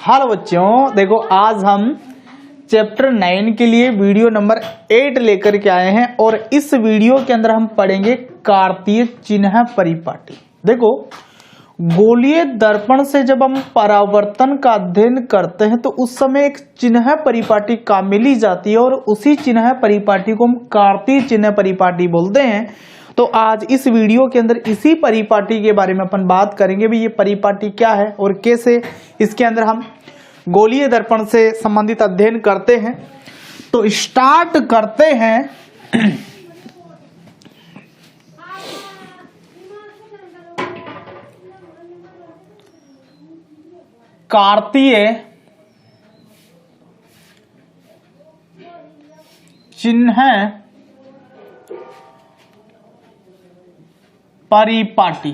Hello बच्चों, देखो आज हम चैप्टर 9 के लिए वीडियो नंबर 8 लेकर के आए हैं और इस वीडियो के अंदर हम पढ़ेंगे कार्तीय चिन्ह परिपाटी। देखो, गोलीय दर्पण से जब हम परावर्तन का अध्ययन करते हैं तो उस समय एक चिन्ह परिपाटी काम में ली जाती है और उसी चिन्ह परिपाटी को हम कार्तीय चिन्ह परिपाटी बोलते हैं। तो आज इस वीडियो के अंदर इसी परिपाटी के बारे में अपन बात करेंगे भी ये परिपाटी क्या है और कैसे इसके अंदर हम गोलीय दर्पण से संबंधित अध्ययन करते हैं। तो स्टार्ट करते हैं। कार्तीय चिन्ह परिपाटी।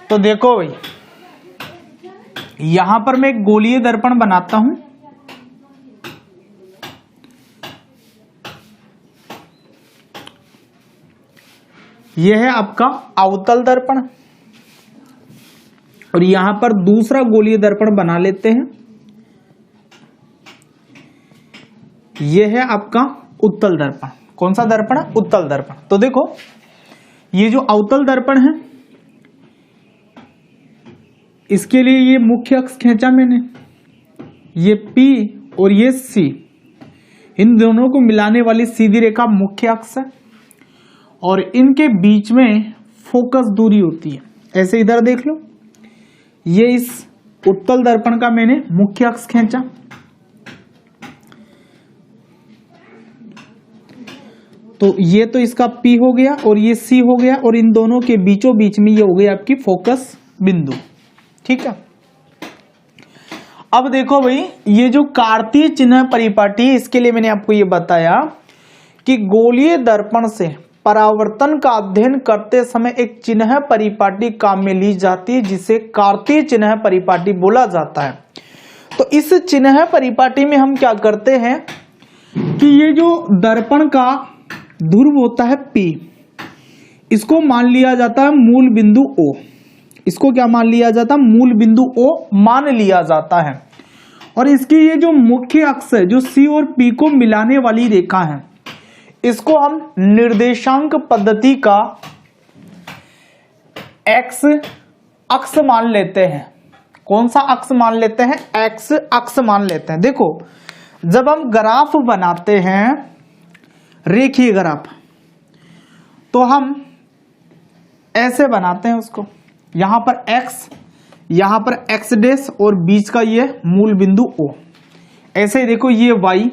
तो देखो भाई, यहां पर मैं एक गोलीय दर्पण बनाता हूं। यह है आपका अवतल दर्पण और यहां पर दूसरा गोलीय दर्पण बना लेते हैं। यह है आपका उत्तल दर्पण। कौन सा दर्पण है? उत्तल दर्पण। तो देखो, ये जो अवतल दर्पण है इसके लिए ये मुख्य अक्ष खींचा मैंने, ये P और ये C, इन दोनों को मिलाने वाली सीधी रेखा मुख्य अक्ष है और इनके बीच में फोकस दूरी होती है। ऐसे इधर देख लो, ये इस उत्तल दर्पण का मैंने मुख्य अक्ष खींचा, तो ये तो इसका P हो गया और ये C हो गया और इन दोनों के बीचों बीच में ये हो गई आपकी फोकस बिंदु। ठीक है। अब देखो भाई, ये जो कार्तीय चिन्ह परिपाटी, इसके लिए मैंने आपको ये बताया कि गोलीय दर्पण से परावर्तन का अध्ययन करते समय एक चिन्ह परिपाटी काम में ली जाती है जिसे कार्तीय चिन्ह परिपाटी बोला जाता है। तो इस चिन्ह परिपाटी में हम क्या करते हैं कि ये जो दर्पण का ध्रुव होता है P, इसको मान लिया जाता है मूल बिंदु O। इसको क्या मान लिया जाता है? मूल बिंदु O मान लिया जाता है। और इसकी ये जो मुख्य अक्ष है, जो C और P को मिलाने वाली रेखा है, इसको हम निर्देशांक पद्धति का X अक्ष मान लेते हैं। कौन सा अक्ष मान लेते हैं? X अक्ष मान लेते हैं। देखो, जब हम ग्राफ बनाते हैं, रेखीय ग्राफ, तो हम ऐसे बनाते हैं उसको। यहां पर x, यहां पर x डैश और बीच का ये मूल बिंदु O। ऐसे ही देखो, ये y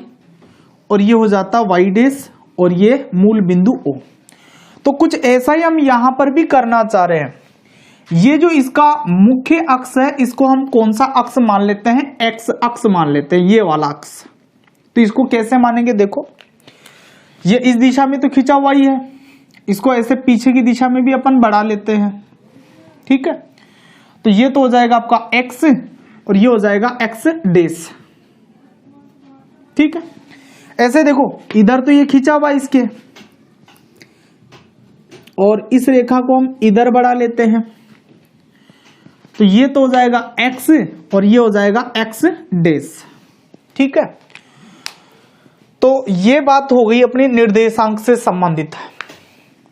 और ये हो जाता y डैश और ये मूल बिंदु O। तो कुछ ऐसा ही हम यहां पर भी करना चाह रहे हैं। ये जो इसका मुख्य अक्ष है, इसको हम कौन सा अक्ष मान लेते हैं? x अक्ष मान लेते हैं, ये वाला अक्ष। तो इसको कैसे मानेंगे? देखो, ये इस दिशा में तो खिंचा हुआ ही है, इसको ऐसे पीछे की दिशा में भी अपन बढ़ा लेते हैं। ठीक है। तो ये तो हो जाएगा आपका x और ये हो जाएगा x डैश। ठीक है। ऐसे देखो, इधर तो ये खिंचा हुआ इसके और इस रेखा को हम इधर बढ़ा लेते हैं, तो ये तो हो जाएगा x और ये हो जाएगा x डैश। ठीक है। तो ये बात हो गई अपनी निर्देशांक से संबंधित।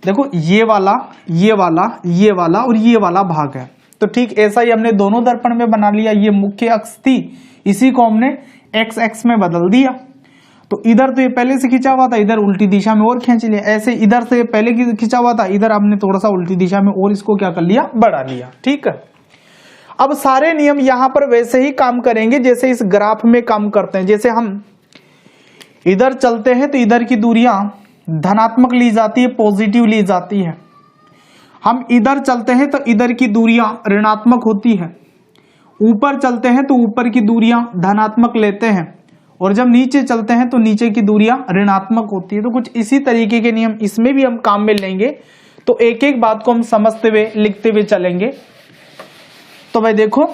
देखो, ये वाला, ये वाला, ये वाला और ये वाला भाग है। तो ठीक ऐसा ही हमने दोनों दर्पण में बना लिया। ये मुख्य अक्ष थी, इसी को हमने x अक्ष में बदल दिया। तो इधर तो ये पहले से खिंचा हुआ था, इधर उल्टी दिशा में और खींच लिया। ऐसे इधर से पहले खिंचा हुआ था, इधर हमने थोड़ा सा उल्टी दिशा में और इसको क्या कर लिया? बढ़ा लिया। ठीक है। अब सारे नियम यहां पर वैसे ही काम करेंगे जैसे इस ग्राफ में काम करते हैं। जैसे हम इधर चलते हैं तो इधर की दूरियां धनात्मक ली जाती है, पॉजिटिव ली जाती है। हम इधर चलते हैं तो इधर की दूरियां ऋणात्मक होती है। ऊपर चलते हैं तो ऊपर की दूरियां धनात्मक लेते हैं और जब नीचे चलते हैं तो नीचे की दूरियां ऋणात्मक होती है। तो कुछ इसी तरीके के नियम इसमें भी हम काम में लेंगे। तो एक एक बात को हम समझते हुए लिखते हुए चलेंगे। तो भाई देखो,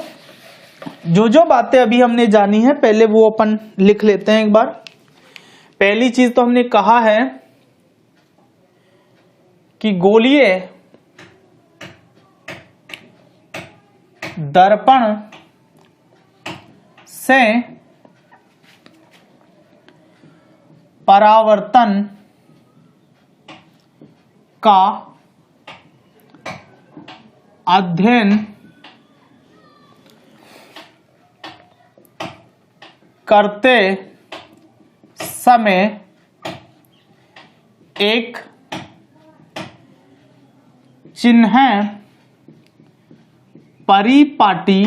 जो जो बातें अभी हमने जानी है पहले वो अपन लिख लेते हैं एक बार। पहली चीज तो हमने कहा है कि गोलीय दर्पण से परावर्तन का अध्ययन करते समय एक चिन्ह परिपाटी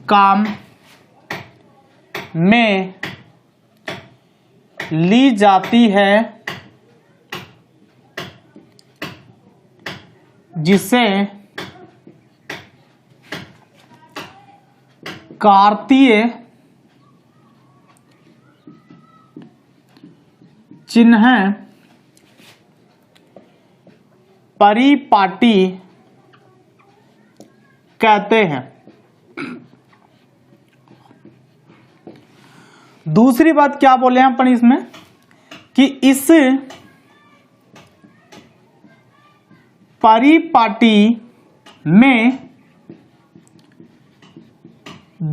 काम में ली जाती है, जिसे कार्तीय चिन्ह परिपाटी कहते हैं। दूसरी बात क्या बोले हैं अपन इसमें कि इस परिपाटी में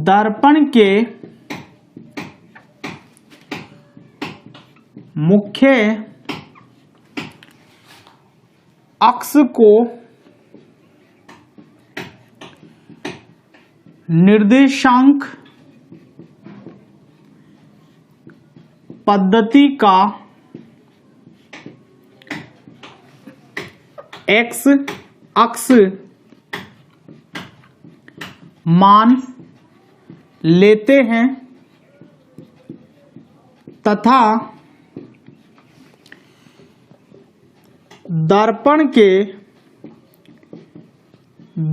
दर्पण के मुख्य अक्ष को निर्देशांक पद्धति का एक्स अक्ष मान लेते हैं तथा दर्पण के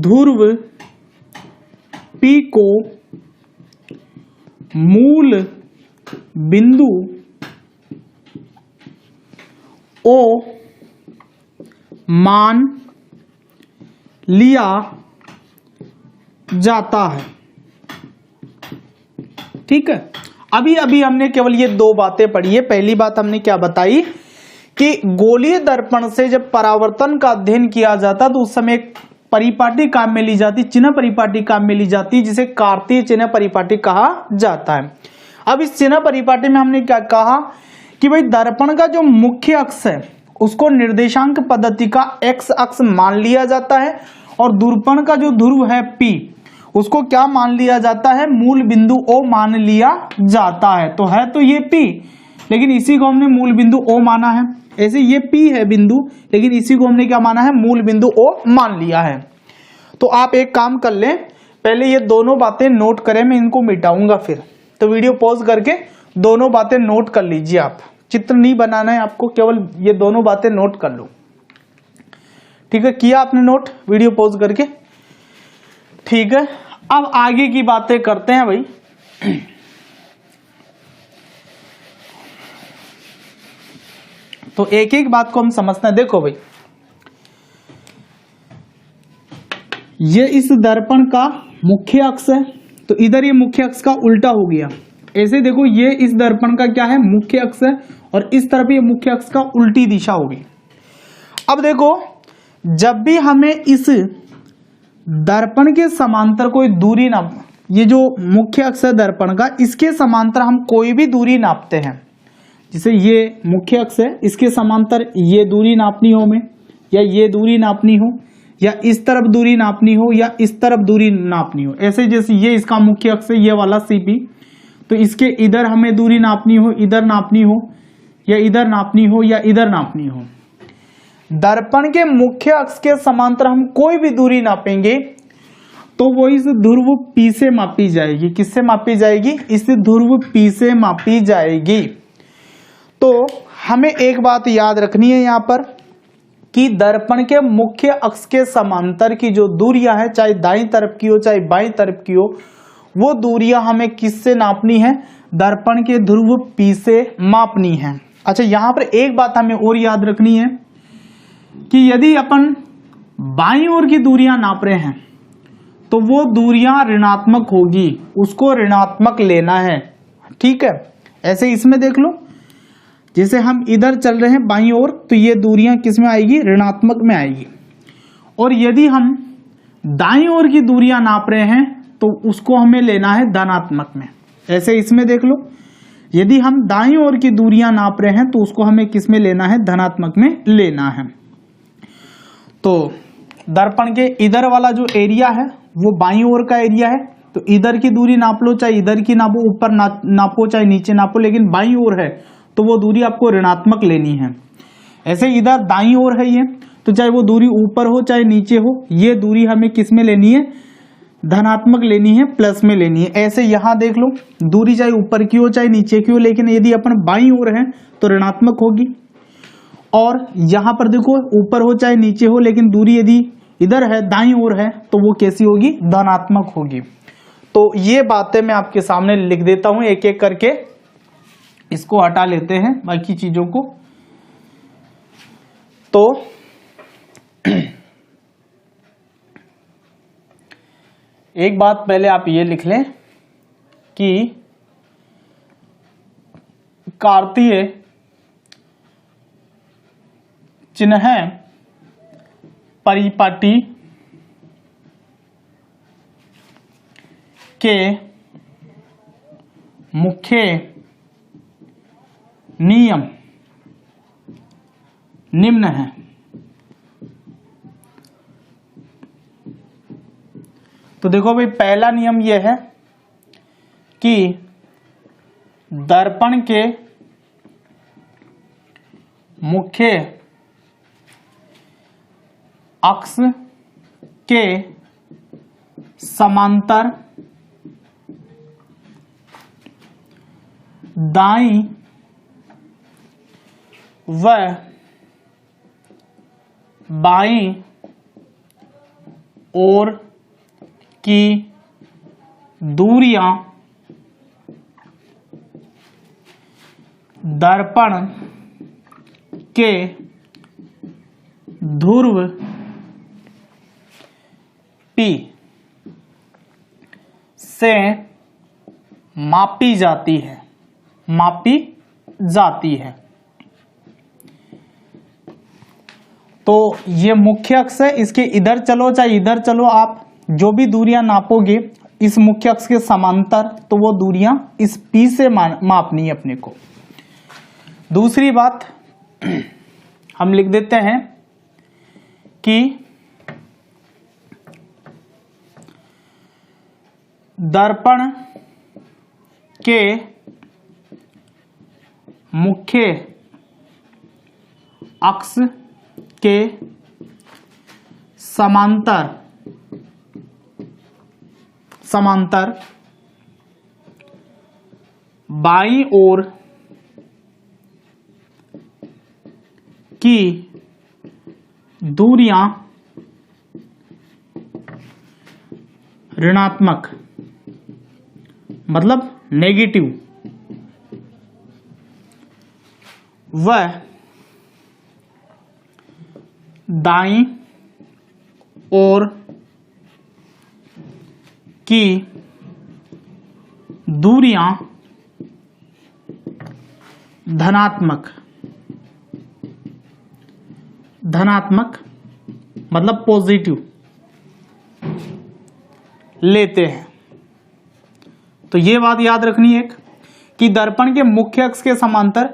ध्रुव P को मूल बिंदु O मान लिया जाता है। ठीक है, अभी हमने केवल ये दो बातें पढ़ी है। पहली बात हमने क्या बताई कि गोलीय दर्पण से जब परावर्तन का अध्ययन किया जाता तो उस समय एक परिपाटी काम में ली जाती, चिन्ह परिपाटी काम में ली जाती, जिसे कार्तीय चिन्ह परिपाटी कहा जाता है। अब इस चिन्ह परिपाटी में हमने क्या कहा कि भाई दर्पण का जो मुख्य अक्ष है उसको निर्देशांक पद्धति का एक्स अक्ष मान लिया जाता है और दर्पण का जो ध्रुव है P उसको क्या मान लिया जाता है, मूल बिंदु O मान लिया जाता है। तो ये P, लेकिन इसी को हमने मूल बिंदु O माना है। ऐसे ये P है बिंदु, लेकिन इसी को हमने क्या माना है, मूल बिंदु O मान लिया है। तो आप एक काम कर लें, पहले ये दोनों बातें नोट करें, मैं इनको मिटाऊंगा फिर। तो वीडियो पॉज करके दोनों बातें नोट कर लीजिए। आप चित्र नहीं बनाना है आपको, केवल ये दोनों बातें नोट कर लो। ठीक है, किया आपने नोट वीडियो पॉज करके? ठीक है, अब आगे की बातें करते हैं भाई। तो एक एक बात को हम समझते हैं। देखो भाई, ये इस दर्पण का मुख्य अक्ष है, तो इधर ये मुख्य अक्ष का उल्टा हो गया। ऐसे देखो, ये इस दर्पण का क्या है, मुख्य अक्ष है, और इस तरफ ये मुख्य अक्ष का उल्टी दिशा होगी। अब देखो, जब भी हमें इस दर्पण के समांतर कोई दूरी नाप, ये जो मुख्य अक्ष है दर्पण का, इसके समांतर हम कोई भी दूरी नापते हैं, जैसे ये मुख्य अक्ष है, इसके समांतर ये दूरी नापनी हो हमें, या ये दूरी नापनी हो, या इस तरफ दूरी नापनी हो, या इस तरफ दूरी नापनी हो। ऐसे जैसे ये इसका मुख्य अक्ष है, ये वाला CP, तो इसके इधर हमें दूरी नापनी हो, इधर नापनी हो, या इधर नापनी हो, या इधर नापनी हो। दर्पण के मुख्य अक्ष के समांतर हम कोई भी दूरी नापेंगे तो वो इस ध्रुव P से मापी जाएगी। किससे मापी जाएगी? इस ध्रुव P से मापी जाएगी। तो हमें एक बात याद रखनी है यहाँ पर कि दर्पण के मुख्य अक्ष के समांतर की जो दूरियां है, चाहे दाईं तरफ की हो चाहे बाईं तरफ की हो, वो दूरियां हमें किससे नापनी है? दर्पण के ध्रुव P से मापनी है। अच्छा, यहाँ पर एक बात हमें और याद रखनी है कि यदि अपन बाईं ओर की दूरियां नाप रहे हैं तो वो दूरियां ऋणात्मक होगी, उसको ऋणात्मक लेना है। ठीक है, ऐसे इसमें देख लो, जैसे हम इधर चल रहे हैं बाईं ओर, तो ये दूरियां किस में आएगी, ऋणात्मक में आएगी। और यदि हम दाईं ओर की दूरियां नाप रहे हैं तो उसको हमें लेना है धनात्मक में। ऐसे इसमें देख लो, यदि हम दाईं ओर की दूरियां नाप रहे हैं तो उसको हमें किस में लेना है, धनात्मक में लेना है। तो दर्पण के इधर वाला जो एरिया है वो बाईं ओर का एरिया है, तो इधर की दूरी नाप लो, चाहे इधर की नापो, ऊपर नापो चाहे नीचे नापो, लेकिन बाईं ओर है तो वो दूरी आपको ऋणात्मक लेनी है। ऐसे इधर दाईं ओर है ये, तो चाहे वो दूरी ऊपर हो चाहे नीचे हो, ये दूरी हमें किस में लेनी है, धनात्मक लेनी है, प्लस में लेनी है। ऐसे यहां देख लो, दूरी चाहे ऊपर की हो चाहे नीचे की हो, लेकिन यदि अपन बाईं ओर है तो ऋणात्मक होगी। और यहां पर देखो ऊपर हो चाहे नीचे हो, लेकिन दूरी यदि इधर है दाईं ओर है तो वो कैसी होगी, धनात्मक होगी। तो ये बातें मैं आपके सामने लिख देता हूं एक एक करके, इसको हटा लेते हैं बाकी चीजों को। तो एक बात पहले आप ये लिख लें कि कार्तीय चिन्ह परिपाटी के मुख्य नियम निम्न हैं। तो देखो भाई, पहला नियम यह है कि दर्पण के मुख्य अक्ष के समांतर दाईं व बाईं ओर की दूरियां दर्पण के ध्रुव P से मापी जाती है, तो ये मुख्य अक्ष है, इसके इधर चलो चाहे इधर चलो, आप जो भी दूरियां नापोगे इस मुख्य अक्ष के समांतर, तो वो दूरियां इस P से मापनी है अपने को। दूसरी बात हम लिख देते हैं कि दर्पण के मुख्य अक्ष के समांतर बाईं ओर की दूरियां ऋणात्मक मतलब नेगेटिव व दाईं ओर की दूरियां धनात्मक मतलब पॉजिटिव लेते हैं। तो ये बात याद रखनी है कि दर्पण के मुख्य अक्ष के समांतर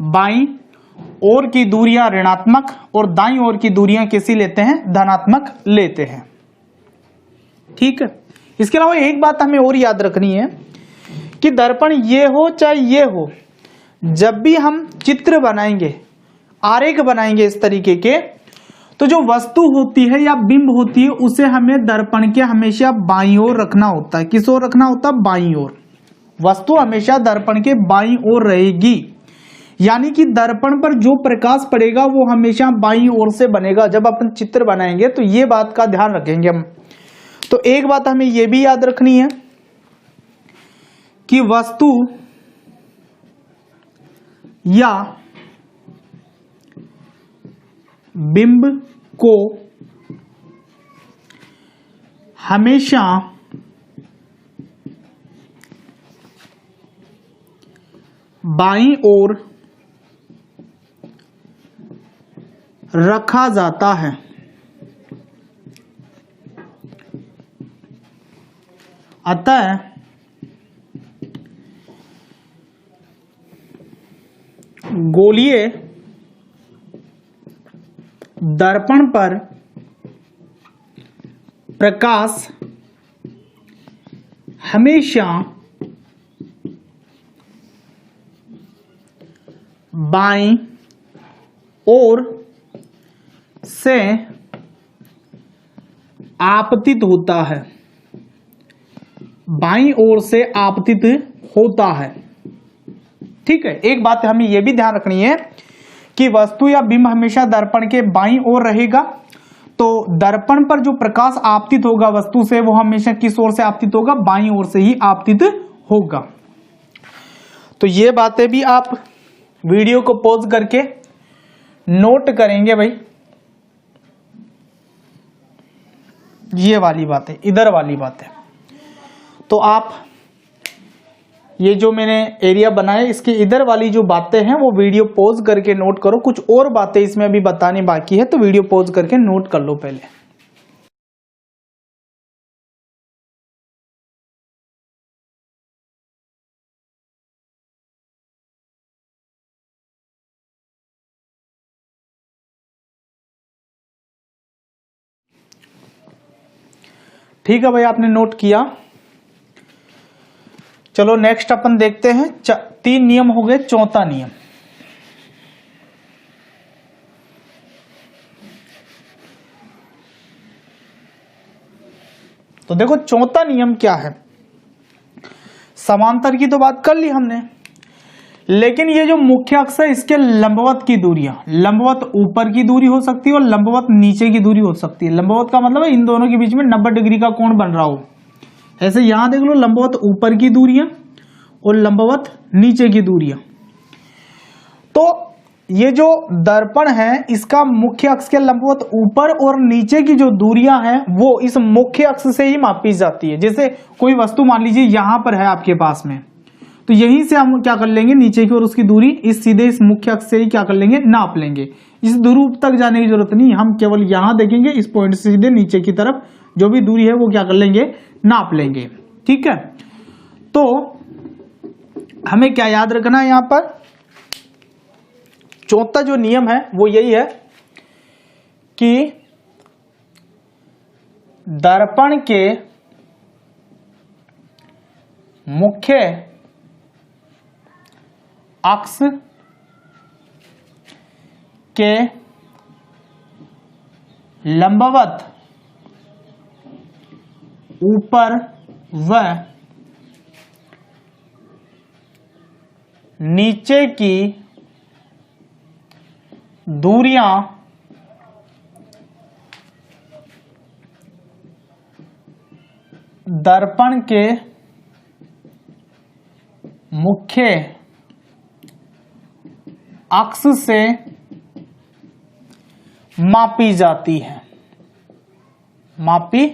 बाईं ओर की दूरियां ऋणात्मक और दाईं ओर की दूरियां कैसी लेते हैं, धनात्मक लेते हैं। ठीक है। इसके अलावा एक बात हमें और याद रखनी है कि दर्पण ये हो चाहे ये हो, जब भी हम चित्र बनाएंगे, आरेख बनाएंगे इस तरीके के, तो जो वस्तु होती है या बिंब होती है उसे हमें दर्पण के हमेशा बाईं ओर रखना होता है। किस ओर रखना होता है, बाईं ओर। वस्तु हमेशा दर्पण के बाईं ओर रहेगी, यानी कि दर्पण पर जो प्रकाश पड़ेगा वो हमेशा बाईं ओर से बनेगा जब अपन चित्र बनाएंगे। तो ये बात का ध्यान रखेंगे हम। तो एक बात हमें यह भी याद रखनी है कि वस्तु या बिंब को हमेशा बाईं ओर रखा जाता है। अतः गोलीय दर्पण पर प्रकाश हमेशा बाईं ओर से आपतित होता है। बाईं ओर से आपतित होता है। ठीक है, एक बात हमें यह भी ध्यान रखनी है कि वस्तु या बिंब हमेशा दर्पण के बाईं ओर रहेगा, तो दर्पण पर जो प्रकाश आपतित होगा वस्तु से वो हमेशा किस ओर से आपतित होगा? बाईं ओर से ही आपतित होगा। तो ये बातें भी आप वीडियो को पॉज करके नोट करेंगे भाई। ये वाली बातें, इधर वाली बातें, तो आप ये जो मैंने एरिया बनाया इसके इधर वाली जो बातें हैं वो वीडियो पॉज करके नोट करो। कुछ और बातें इसमें अभी बतानी बाकी है तो वीडियो पॉज करके नोट कर लो पहले। ठीक है भाई, आपने नोट किया। चलो नेक्स्ट अपन देखते हैं। 3 नियम हो गए, चौथा नियम। तो देखो चौथा नियम क्या है। समांतर की तो बात कर ली हमने, लेकिन ये जो मुख्य अक्ष है इसके लंबवत की दूरियां, लंबवत ऊपर की दूरी हो सकती है और लंबवत नीचे की दूरी हो सकती है। लंबवत का मतलब है इन दोनों के बीच में 90 डिग्री का कोण बन रहा हो। ऐसे यहां देख लो, लंबवत ऊपर की दूरियां और लंबवत नीचे की दूरियां। तो ये जो दर्पण है इसका मुख्य अक्ष के लंबवत ऊपर और नीचे की जो दूरियां हैं वो इस मुख्य अक्ष से ही मापी जाती है। जैसे कोई वस्तु मान लीजिए यहां पर है आपके पास में, तो यहीं से हम क्या कर लेंगे, नीचे की ओर उसकी दूरी इस सीधे इस मुख्य अक्ष से ही क्या कर लेंगे, नाप लेंगे। इस ध्रुव तक जाने की जरूरत नहीं, हम केवल यहां देखेंगे, इस पॉइंट से सीधे नीचे की तरफ जो भी दूरी है वो क्या कर लेंगे, नाप लेंगे। ठीक है, तो हमें क्या याद रखना है, यहां पर चौथा जो नियम है वो यही है कि दर्पण के मुख्य अक्ष के लंबवत ऊपर व नीचे की दूरियां दर्पण के मुख्य अक्ष से मापी जाती है, मापी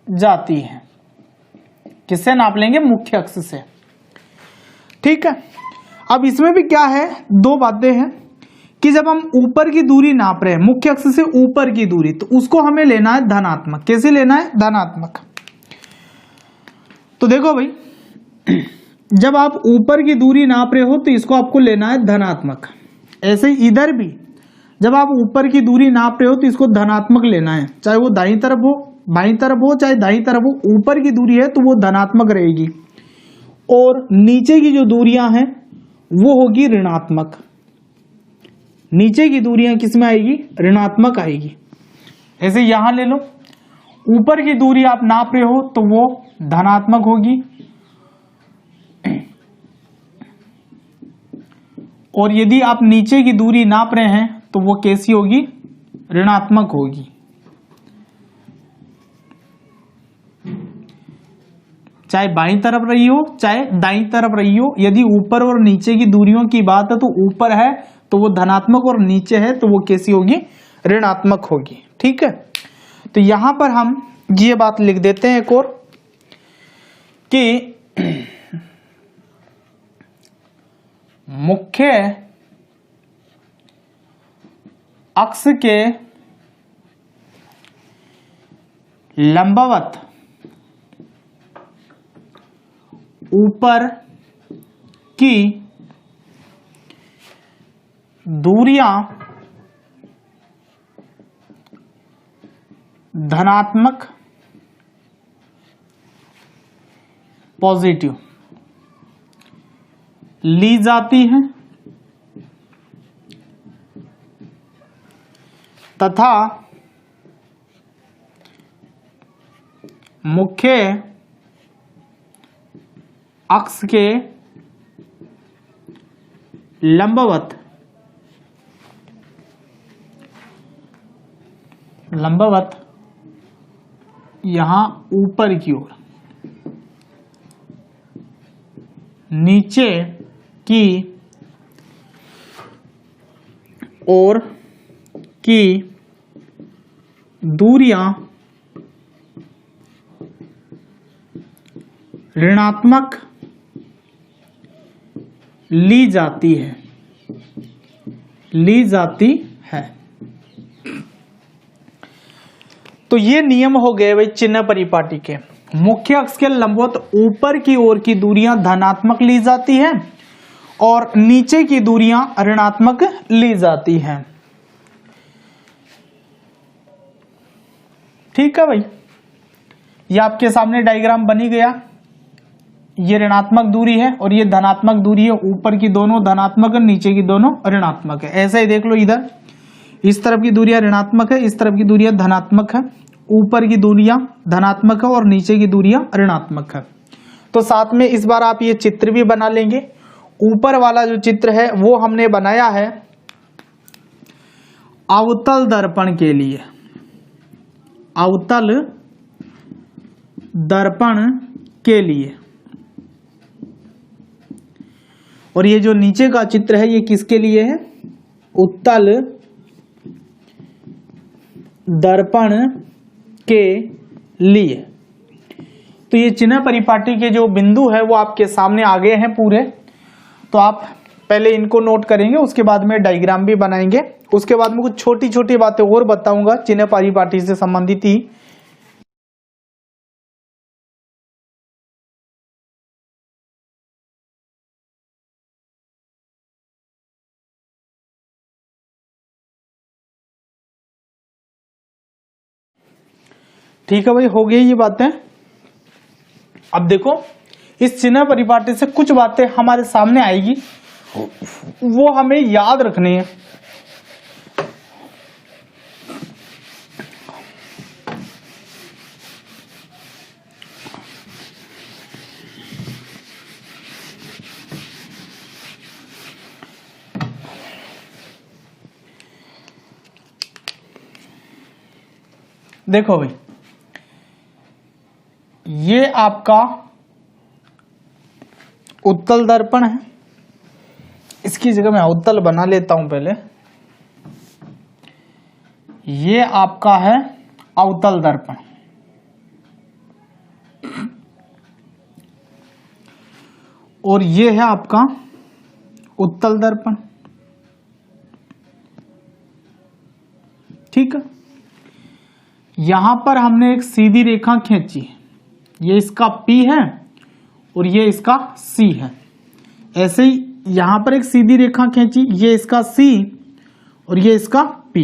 जाती है। किससे नाप लेंगे, मुख्य अक्ष से। ठीक है, अब इसमें भी क्या है, 2 बातें हैं कि जब हम ऊपर की दूरी नाप रहे हैं, मुख्य अक्ष से ऊपर की दूरी, तो उसको हमें लेना है धनात्मक। कैसे लेना है, धनात्मक। तो देखो भाई, जब आप ऊपर की दूरी नाप रहे हो तो इसको आपको लेना है धनात्मक। ऐसे ही इधर भी जब आप ऊपर की दूरी नाप रहे हो तो इसको धनात्मक लेना है, चाहे वो दाईं तरफ हो, बाईं तरफ हो, चाहे दाईं तरफ हो, ऊपर की दूरी है तो वो धनात्मक रहेगी और नीचे की जो दूरियां हैं वो होगी ऋणात्मक। नीचे की दूरियां किसमें आएगी, ऋणात्मक आएगी। ऐसे यहां ले लो, ऊपर की दूरी आप नाप रहे हो तो वो धनात्मक होगी और यदि आप नीचे की दूरी नाप रहे हैं तो वो कैसी होगी, ऋणात्मक होगी। चाहे बाईं तरफ रही हो चाहे दाईं तरफ रही हो, यदि ऊपर और नीचे की दूरियों की बात है तो ऊपर है तो वो धनात्मक और नीचे है तो वो कैसी होगी, ऋणात्मक होगी। ठीक है, तो यहां पर हम ये बात लिख देते हैं एक और कि मुख्य अक्ष के लंबवत ऊपर की दूरियां धनात्मक पॉजिटिव ली जाती हैं तथा मुख्य अक्ष के लंबवत यहां ऊपर की ओर नीचे की ओर की दूरियां ऋणात्मक ली जाती है। तो ये नियम हो गए भाई चिन्ह परिपाटी के। मुख्य अक्ष के लंबवत ऊपर की ओर की दूरियां धनात्मक ली जाती है और नीचे की दूरियां ऋणात्मक ली जाती हैं। ठीक है भाई, ये आपके सामने डायग्राम बनी गया। ये ऋणात्मक दूरी है और ये धनात्मक दूरी है। ऊपर की दोनों धनात्मक है, नीचे की दोनों ऋणात्मक है। ऐसे ही देख लो, इधर इस तरफ की दूरियां ऋणात्मक है, इस तरफ की दूरियां धनात्मक है। ऊपर की दूरियां धनात्मक है और नीचे की दूरियां ऋणात्मक है। तो साथ में इस बार आप ये चित्र भी बना लेंगे। ऊपर वाला जो चित्र है वो हमने बनाया है अवतल दर्पण के लिए, अवतल दर्पण के लिए। और ये जो नीचे का चित्र है ये किसके लिए है? उत्तल दर्पण के लिए। तो ये चिन्ह परिपाटी के जो बिंदु है वो आपके सामने आ गए हैं पूरे। तो आप पहले इनको नोट करेंगे, उसके बाद में डायग्राम भी बनाएंगे। उसके बाद में कुछ छोटी छोटी बातें और बताऊंगा चिन्ह परिपाटी से संबंधित ही। ठीक है भाई, हो गई ये बातें। अब देखो, इस चिन्ह परिपाटी से कुछ बातें हमारे सामने आएगी, वो हमें याद रखनी है। देखो भाई, ये आपका उत्तल दर्पण है। इसकी जगह मैं उत्तल बना लेता हूं पहले। ये आपका है अवतल दर्पण। और ये है आपका उत्तल दर्पण। ठीक है, यहां पर हमने एक सीधी रेखा खींची, ये इसका P है और ये इसका C है। ऐसे ही यहां पर एक सीधी रेखा खींची, ये इसका C और ये इसका P।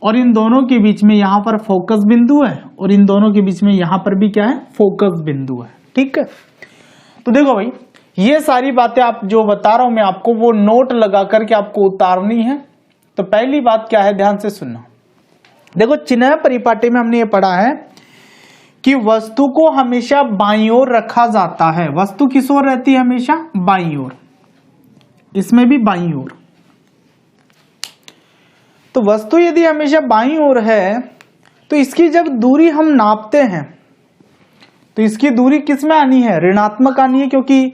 और इन दोनों के बीच में यहां पर फोकस बिंदु है और इन दोनों के बीच में यहां पर भी क्या है? फोकस बिंदु है। ठीक है, तो देखो भाई, ये सारी बातें आप जो बता रहा हूं मैं आपको, वो नोट लगा करके आपको उतारनी है। तो पहली बात क्या है, ध्यान से सुनना। देखो, चिन्ह परिपाटी में हमने ये पढ़ा है कि वस्तु को हमेशा बाईं ओर रखा जाता है। वस्तु किस ओर रहती है? हमेशा बाईं ओर। इसमें भी बाईं ओर। तो वस्तु यदि हमेशा बाईं ओर है तो इसकी जब दूरी हम नापते हैं तो इसकी दूरी किस में आनी है? ऋणात्मक आनी है, क्योंकि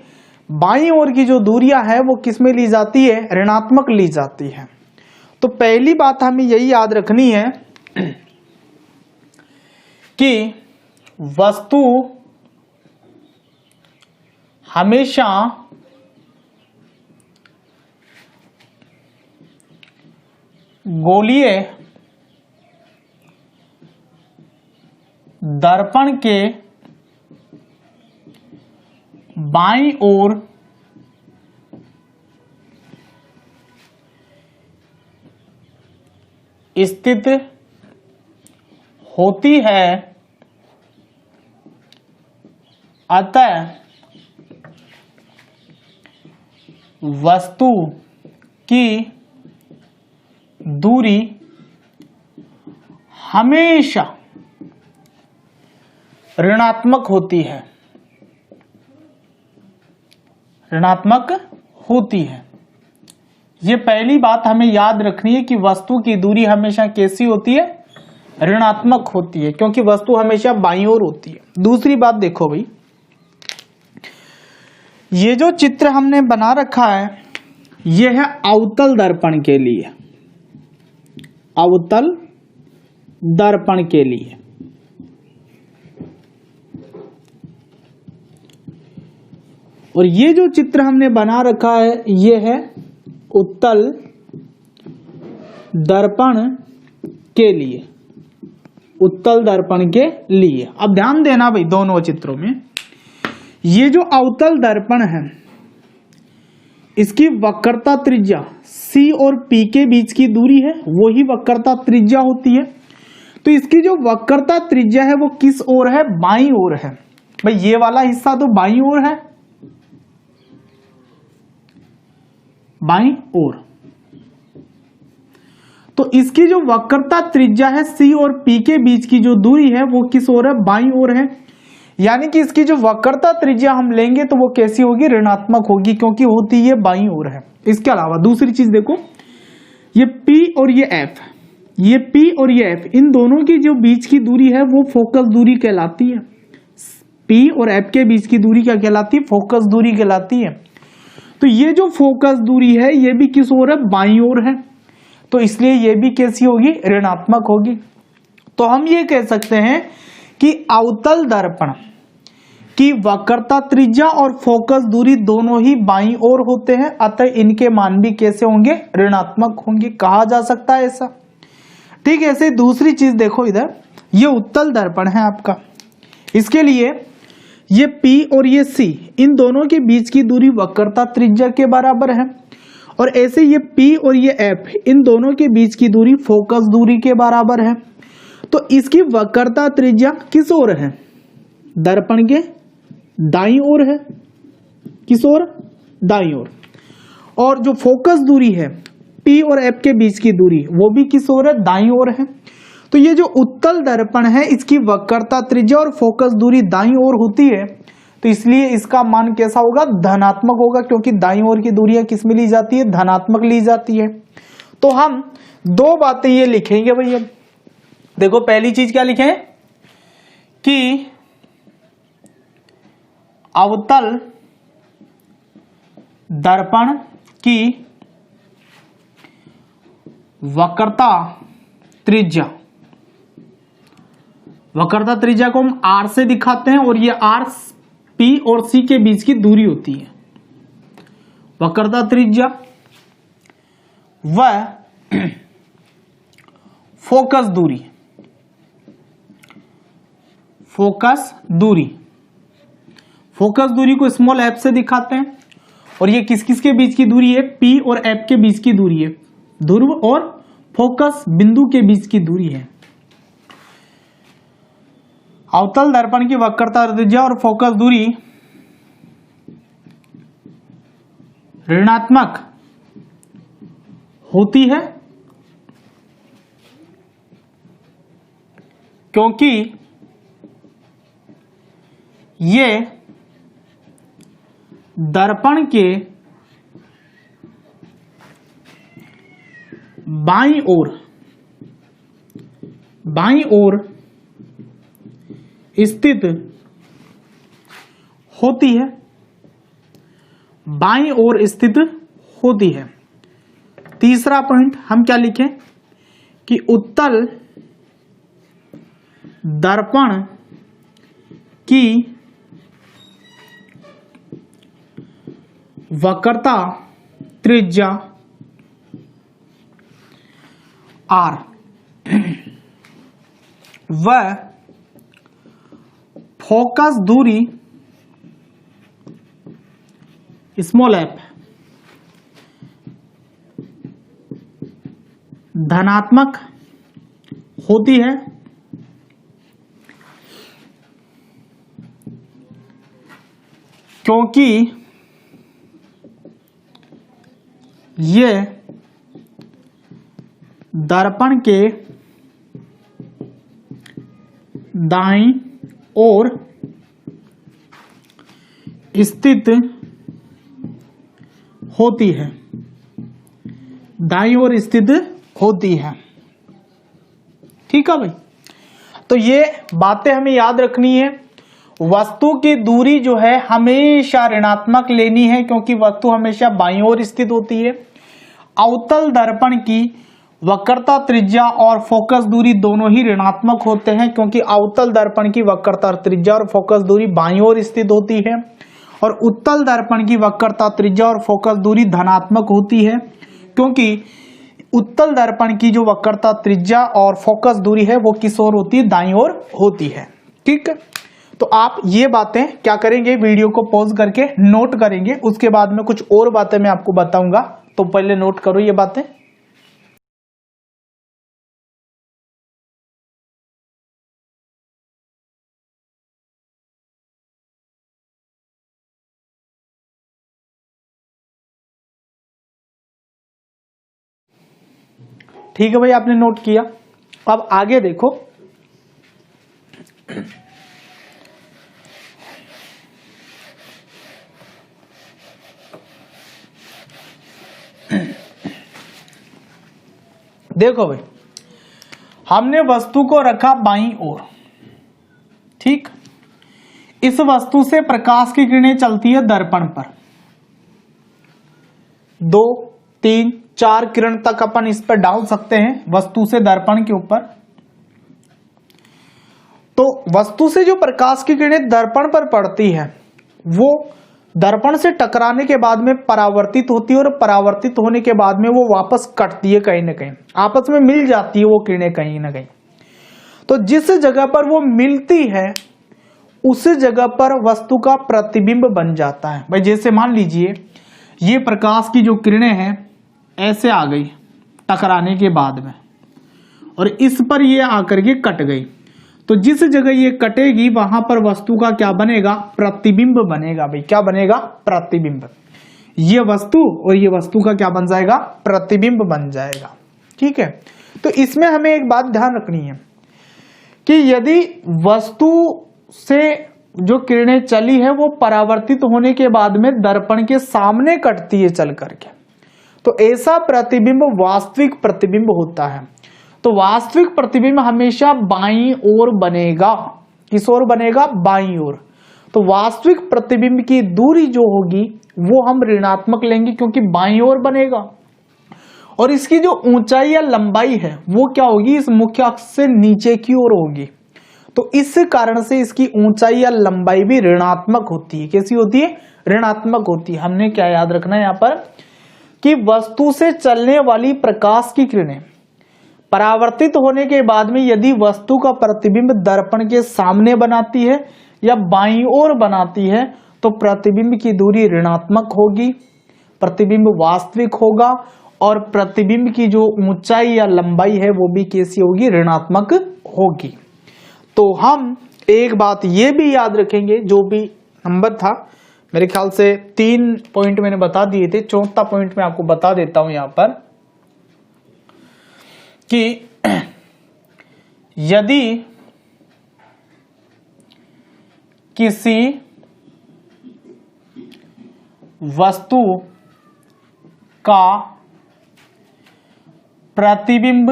बाईं ओर की जो दूरियां है वो किस में ली जाती है? ऋणात्मक ली जाती है। तो पहली बात हमें यही याद रखनी है कि वस्तु हमेशा गोलीय दर्पण के बाईं ओर स्थित होती है, अतः वस्तु की दूरी हमेशा ऋणात्मक होती है, ऋणात्मक होती है। ये पहली बात हमें याद रखनी है कि वस्तु की दूरी हमेशा कैसी होती है, ऋणात्मक होती है, क्योंकि वस्तु हमेशा बाईं ओर होती है। दूसरी बात देखो भाई, ये जो चित्र हमने बना रखा है ये है अवतल दर्पण के लिए, अवतल दर्पण के लिए। और ये जो चित्र हमने बना रखा है ये है उत्तल दर्पण के लिए, उत्तल दर्पण के लिए। अब ध्यान देना भाई दोनों चित्रों में, ये जो अवतल दर्पण है इसकी वक्रता त्रिज्या C और P के बीच की दूरी है, वही वक्रता त्रिज्या होती है। तो इसकी जो वक्रता त्रिज्या है वो किस ओर है, बाईं ओर है। भाई ये वाला हिस्सा तो बाईं ओर है, बाईं ओर। तो इसकी जो वक्रता त्रिज्या है C और P के बीच की जो दूरी है वो किस ओर है, बाईं ओर है। यानी कि इसकी जो वक्रता त्रिज्या हम लेंगे तो वो कैसी होगी, ऋणात्मक होगी, क्योंकि होती है बाईं ओर है। इसके अलावा दूसरी चीज देखो, ये P और ये F, ये P और ये F, इन दोनों की जो बीच की दूरी है वो फोकस दूरी कहलाती है। P और F के बीच की दूरी क्या कहलाती है, फोकस दूरी कहलाती है। तो ये जो फोकस दूरी है ये भी किस ओर है, बाईं ओर है। तो इसलिए ये भी कैसी होगी, ऋणात्मक होगी। तो हम ये कह सकते हैं कि अवतल दर्पण की वक्रता त्रिज्या और फोकस दूरी दोनों ही बाईं ओर होते हैं, अतः इनके मान भी कैसे होंगे, ऋणात्मक होंगे, कहा जा सकता है ऐसा। ठीक है। ऐसे दूसरी चीज देखो, इधर ये उत्तल दर्पण है आपका, इसके लिए ये P और ये C, इन दोनों के बीच की दूरी वक्रता त्रिज्या के बराबर है। और ऐसे ये P और ये F, इन दोनों के बीच की दूरी फोकस दूरी के बराबर है। तो इसकी वक्रता त्रिज्या किस ओर है, दर्पण के दाईं ओर है। किस ओर, दाईं ओर। और जो फोकस दूरी है P और F के बीच की दूरी वो भी किस ओर है, दाईं ओर है। तो ये जो उत्तल दर्पण है इसकी वक्रता त्रिज्या और फोकस दूरी दाईं ओर होती है, तो इसलिए इसका मान कैसा होगा, धनात्मक होगा, क्योंकि दाईं ओर की दूरियां किस में ली जाती है, धनात्मक ली जाती है। तो हम दो बातें ये लिखेंगे भैया। देखो पहली चीज क्या लिखें कि अवतल दर्पण की वक्रता त्रिज्या, वक्रता त्रिज्या को हम R से दिखाते हैं और ये R P और C के बीच की दूरी होती है। वक्रता त्रिज्या व फोकस दूरी, फोकस दूरी, फोकस दूरी को स्मॉल f से दिखाते हैं। और ये किस किस के बीच की दूरी है, P और F के बीच की दूरी है, ध्रुव और फोकस बिंदु के बीच की दूरी है। अवतल दर्पण की वक्रता त्रिज्या और फोकस दूरी ऋणात्मक होती है, क्योंकि ये दर्पण के बाईं ओर स्थित होती है, बाईं ओर स्थित होती है। तीसरा पॉइंट हम क्या लिखें कि उत्तल दर्पण की वक्रता त्रिज्या आर, वह फोकस दूरी स्मॉल एफ धनात्मक होती है क्योंकि ये दर्पण के दाईं ओर स्थित होती है, दाईं ओर स्थित होती है। ठीक है भाई, तो ये बातें हमें याद रखनी है। वस्तु की दूरी जो है हमेशा ऋणात्मक लेनी है क्योंकि वस्तु हमेशा बाईं ओर स्थित होती है। अवतल दर्पण की वक्रता त्रिज्या और फोकस दूरी दोनों ही ऋणात्मक होते हैं क्योंकि अवतल दर्पण की वक्रता त्रिज्या और फोकस दूरी बाईं ओर स्थित होती है और उत्तल दर्पण की वक्रता त्रिज्या और फोकस दूरी धनात्मक होती है क्योंकि उत्तल दर्पण की जो वक्रता त्रिज्या और फोकस दूरी है वो किस ओर होती है, दाईं ओर होती है। ठीक है, तो आप ये बातें क्या करेंगे, वीडियो को पॉज करके नोट करेंगे, उसके बाद में कुछ और बातें मैं आपको बताऊंगा, तो पहले नोट करो ये बातें। ठीक है भाई, आपने नोट किया। अब आगे देखो, देखो भाई, हमने वस्तु को रखा बाईं ओर। ठीक, इस वस्तु से प्रकाश की किरणें चलती है दर्पण पर, 2, 3, 4 किरण तक अपन इस पर डाल सकते हैं वस्तु से दर्पण के ऊपर। तो वस्तु से जो प्रकाश की किरणें दर्पण पर पड़ती है वो दर्पण से टकराने के बाद में परावर्तित होती है और परावर्तित होने के बाद में वो वापस कटती है, कहीं ना कहीं आपस में मिल जाती है वो किरणें कहीं ना कहीं। तो जिस जगह पर वो मिलती है उस जगह पर वस्तु का प्रतिबिंब बन जाता है। भाई जैसे मान लीजिए ये प्रकाश की जो किरणें हैं ऐसे आ गई टकराने के बाद में और इस पर ये आकर के कट गई, तो जिस जगह ये कटेगी वहां पर वस्तु का क्या बनेगा, प्रतिबिंब बनेगा। भाई क्या बनेगा, प्रतिबिंब। ये वस्तु और ये वस्तु का क्या बन जाएगा, प्रतिबिंब बन जाएगा। ठीक है, तो इसमें हमें एक बात ध्यान रखनी है कि यदि वस्तु से जो किरणें चली है वो परावर्तित होने के बाद में दर्पण के सामने कटती है चल करके, तो ऐसा प्रतिबिंब वास्तविक प्रतिबिंब होता है। तो वास्तविक प्रतिबिंब हमेशा बाईं ओर बनेगा। किस ओर बनेगा, बाईं ओर। तो वास्तविक प्रतिबिंब की दूरी जो होगी वो हम ऋणात्मक लेंगे क्योंकि बाईं ओर बनेगा, और इसकी जो ऊंचाई या लंबाई है वो क्या होगी, इस मुख्य अक्ष से नीचे की ओर होगी। तो इस कारण से इसकी ऊंचाई या लंबाई भी ऋणात्मक होती है। कैसी होती है, ऋणात्मक होती है। हमने क्या याद रखना है यहाँ पर कि वस्तु से चलने वाली प्रकाश की किरणें परावर्तित होने के बाद में यदि वस्तु का प्रतिबिंब दर्पण के सामने बनाती है या बाईं ओर बनाती है तो प्रतिबिंब की दूरी ऋणात्मक होगी, प्रतिबिंब वास्तविक होगा और प्रतिबिंब की जो ऊंचाई या लंबाई है वो भी कैसी होगी, ऋणात्मक होगी। तो हम एक बात ये भी याद रखेंगे, जो भी नंबर था मेरे ख्याल से 3 पॉइंट मैंने बता दिए थे, चौथा पॉइंट मैं आपको बता देता हूं यहां पर कि यदि किसी वस्तु का प्रतिबिंब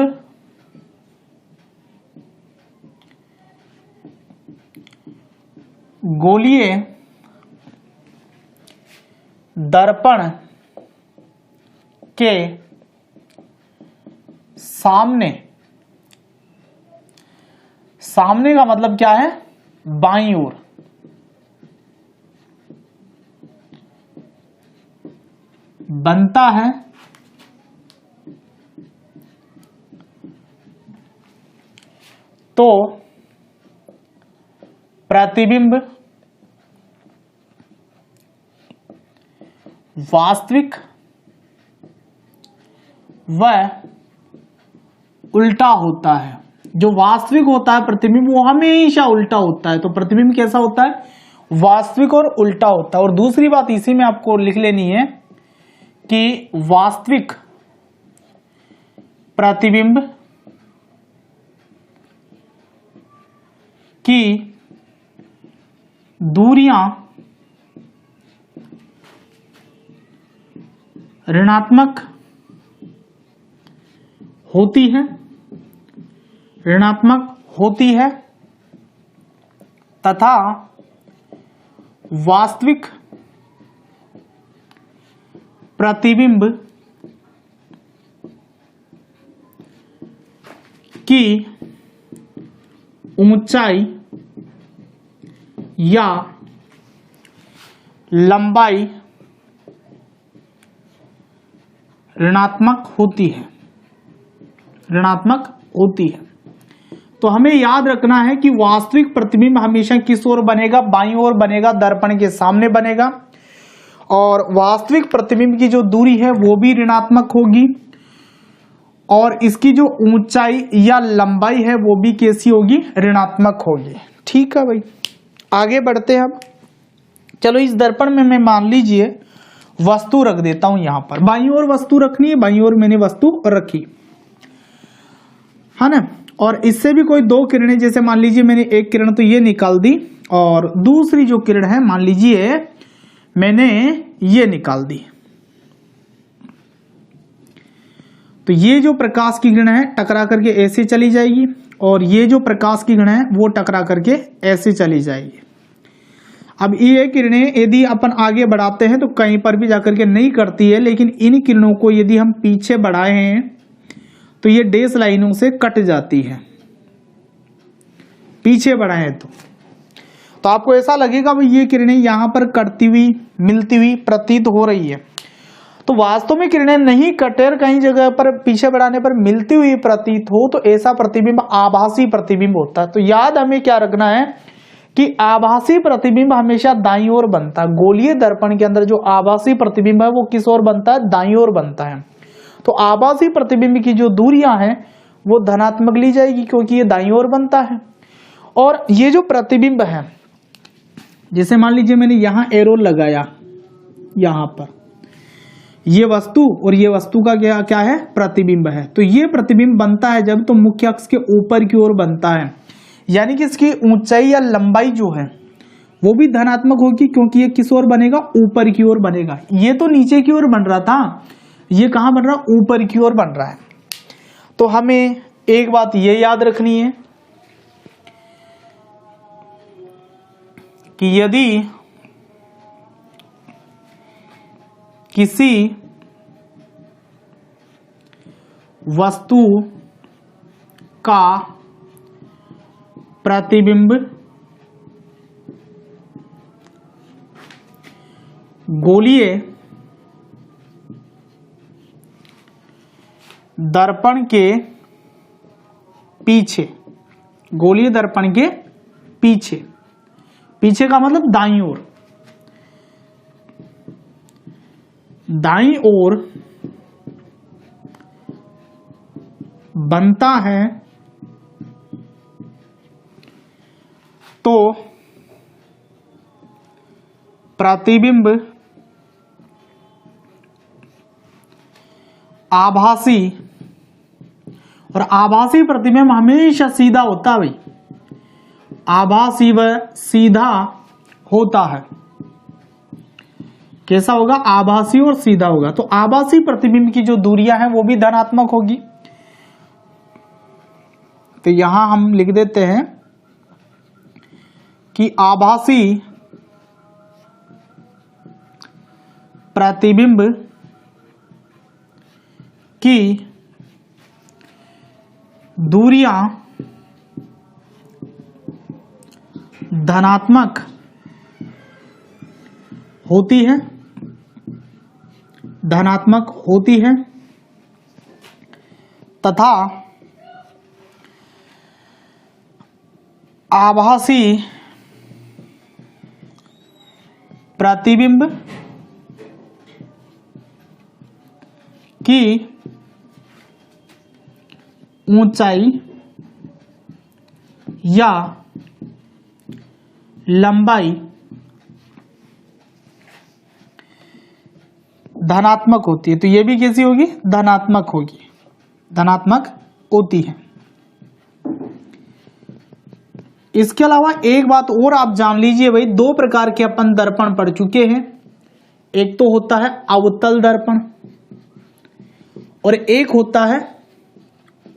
गोलीय दर्पण के सामने, सामने का मतलब क्या है, बाईं ओर, बनता है तो प्रतिबिंब वास्तविक व उल्टा होता है। जो वास्तविक होता है प्रतिबिंब वो हमेशा उल्टा होता है। तो प्रतिबिंब कैसा होता है? वास्तविक और उल्टा होता है। और दूसरी बात इसी में आपको लिख लेनी है कि वास्तविक प्रतिबिंब की दूरियां ऋणात्मक होती है, ऋणात्मक होती है तथा वास्तविक प्रतिबिंब की ऊंचाई या लंबाई ऋणात्मक होती है, ऋणात्मक होती है। तो हमें याद रखना है कि वास्तविक प्रतिबिंब हमेशा किस ओर बनेगा? बाईं ओर बनेगा, दर्पण के सामने बनेगा। और वास्तविक प्रतिबिंब की जो दूरी है वो भी ऋणात्मक होगी और इसकी जो ऊंचाई या लंबाई है वो भी कैसी होगी? ऋणात्मक होगी। ठीक है भाई, आगे बढ़ते हैं। अब चलो इस दर्पण में मैं मान लीजिए वस्तु रख देता हूं। यहां पर बाईं ओर वस्तु रखनी है, बाईं ओर मैंने वस्तु रखी है ना। और इससे भी कोई दो किरणें, जैसे मान लीजिए मैंने एक किरण तो ये निकाल दी और दूसरी जो किरण है मान लीजिए मैंने ये निकाल दी। तो ये जो प्रकाश की किरण है टकरा करके ऐसे चली जाएगी और ये जो प्रकाश की किरण है वो टकरा करके ऐसे चली जाएगी। अब ये किरणें यदि अपन आगे बढ़ाते हैं तो कहीं पर भी जाकर के नहीं करती है, लेकिन इन किरणों को यदि हम पीछे बढ़ाए हैं तो ये डैश लाइनों से कट जाती है, पीछे बढ़ाए तो आपको ऐसा लगेगा भाई ये किरणें यहां पर कटती हुई मिलती हुई प्रतीत हो रही है। तो वास्तव में किरणें नहीं कटे और कहीं जगह पर पीछे बढ़ाने पर मिलती हुई प्रतीत हो तो ऐसा प्रतिबिंब आभासी प्रतिबिंब होता है। तो याद हमें क्या रखना है कि आभासी प्रतिबिंब हमेशा दाईं ओर बनता है। गोलीय दर्पण के अंदर जो आभासी प्रतिबिंब है वो किस ओर बनता है? दाईं ओर बनता है। तो आभासी प्रतिबिंब की जो दूरियां हैं वो धनात्मक ली जाएगी क्योंकि ये दाईं ओर बनता है। और ये जो प्रतिबिंब है, जैसे मान लीजिए मैंने यहां एरो लगाया, यहां पर ये वस्तु और ये वस्तु का क्या है? प्रतिबिंब है। तो ये प्रतिबिंब बनता है जब तो मुख्य अक्ष के ऊपर की ओर बनता है, यानी कि इसकी ऊंचाई या लंबाई जो है वो भी धनात्मक होगी क्योंकि ये किस ओर बनेगा? ऊपर की ओर बनेगा। ये तो नीचे की ओर बन रहा था, ये कहां बन रहा? ऊपर की ओर बन रहा है। तो हमें एक बात ये याद रखनी है कि यदि किसी वस्तु का प्रतिबिंब गोलीय दर्पण के पीछे, गोलीय दर्पण के पीछे, पीछे का मतलब दाईं ओर, दाईं ओर बनता है तो प्रतिबिंब आभासी, और आभासी प्रतिबिंब हमेशा सीधा होता है भाई, आभासी व सीधा होता है। कैसा होगा? आभासी और सीधा होगा। तो आभासी प्रतिबिंब की जो दूरियां हैं वो भी धनात्मक होगी। तो यहां हम लिख देते हैं कि आभासी प्रतिबिंब की दूरियां धनात्मक होती है, धनात्मक होती है तथा आभासी प्रतिबिंब की ऊंचाई या लंबाई धनात्मक होती है। तो ये भी कैसी होगी? धनात्मक होगी, धनात्मक होती है। इसके अलावा एक बात और आप जान लीजिए भाई, दो प्रकार के अपन दर्पण पढ़ चुके हैं। एक तो होता है अवतल दर्पण और एक होता है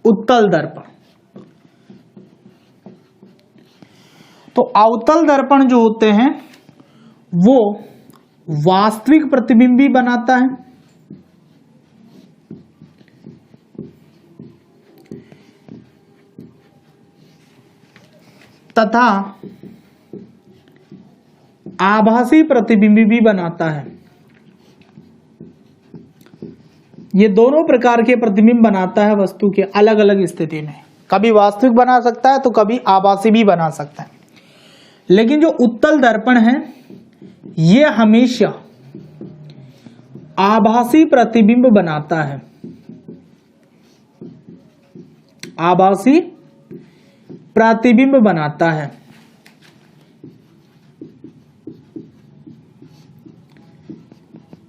उत्तल दर्पण। तो अवतल दर्पण जो होते हैं वो वास्तविक प्रतिबिंबी बनाता है तथा आभासी प्रतिबिंबी भी बनाता है। ये दोनों प्रकार के प्रतिबिंब बनाता है वस्तु के अलग अलग स्थिति में। कभी वास्तविक बना सकता है तो कभी आभासी भी बना सकता है। लेकिन जो उत्तल दर्पण है ये हमेशा आभासी प्रतिबिंब बनाता है, आभासी प्रतिबिंब बनाता है।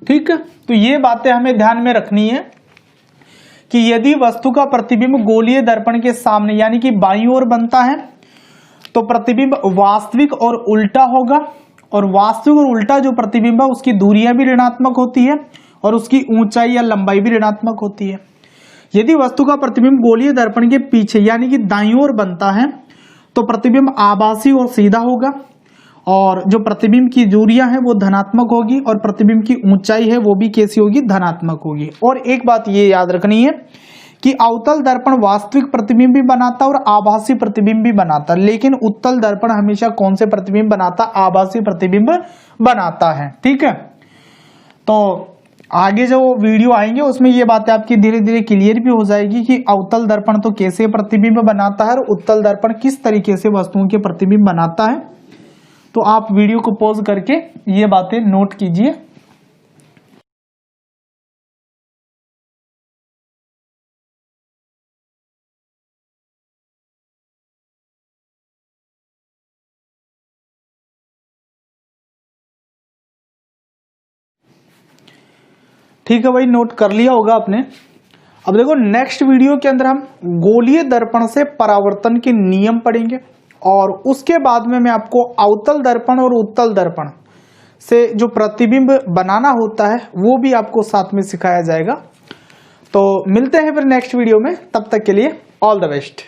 ठीक है, तो ये बातें हमें ध्यान में रखनी है कि यदि वस्तु का प्रतिबिंब गोलीय दर्पण के सामने यानी कि बाईं ओर बनता है तो प्रतिबिंब वास्तविक और उल्टा होगा, और वास्तविक और उल्टा जो प्रतिबिंब है उसकी दूरियां भी ऋणात्मक होती है और उसकी ऊंचाई या लंबाई भी ऋणात्मक होती है। यदि वस्तु का प्रतिबिंब गोलीय दर्पण के पीछे यानी कि दाईं ओर बनता है तो प्रतिबिंब आभासी और सीधा होगा, और जो प्रतिबिंब की दूरियां हैं वो धनात्मक होगी, और प्रतिबिंब की ऊंचाई है वो भी कैसी होगी? धनात्मक होगी। और एक बात ये याद रखनी है कि अवतल दर्पण वास्तविक प्रतिबिंब भी बनाता है और आभासी प्रतिबिंब भी बनाता है, लेकिन उत्तल दर्पण हमेशा कौन से प्रतिबिंब बनाता? आभासी प्रतिबिंब बनाता है। ठीक है, तो आगे जो वीडियो आएंगे उसमें ये बातें आपकी धीरे धीरे क्लियर भी हो जाएगी कि अवतल दर्पण तो कैसे प्रतिबिंब बनाता है और उत्तल दर्पण किस तरीके से वस्तुओं के प्रतिबिंब बनाता है। तो आप वीडियो को पॉज करके ये बातें नोट कीजिए। ठीक है भाई, नोट कर लिया होगा आपने। अब देखो नेक्स्ट वीडियो के अंदर हम गोलीय दर्पण से परावर्तन के नियम पढ़ेंगे, और उसके बाद में मैं आपको अवतल दर्पण और उत्तल दर्पण से जो प्रतिबिंब बनाना होता है वो भी आपको साथ में सिखाया जाएगा। तो मिलते हैं फिर नेक्स्ट वीडियो में, तब तक के लिए ऑल द बेस्ट।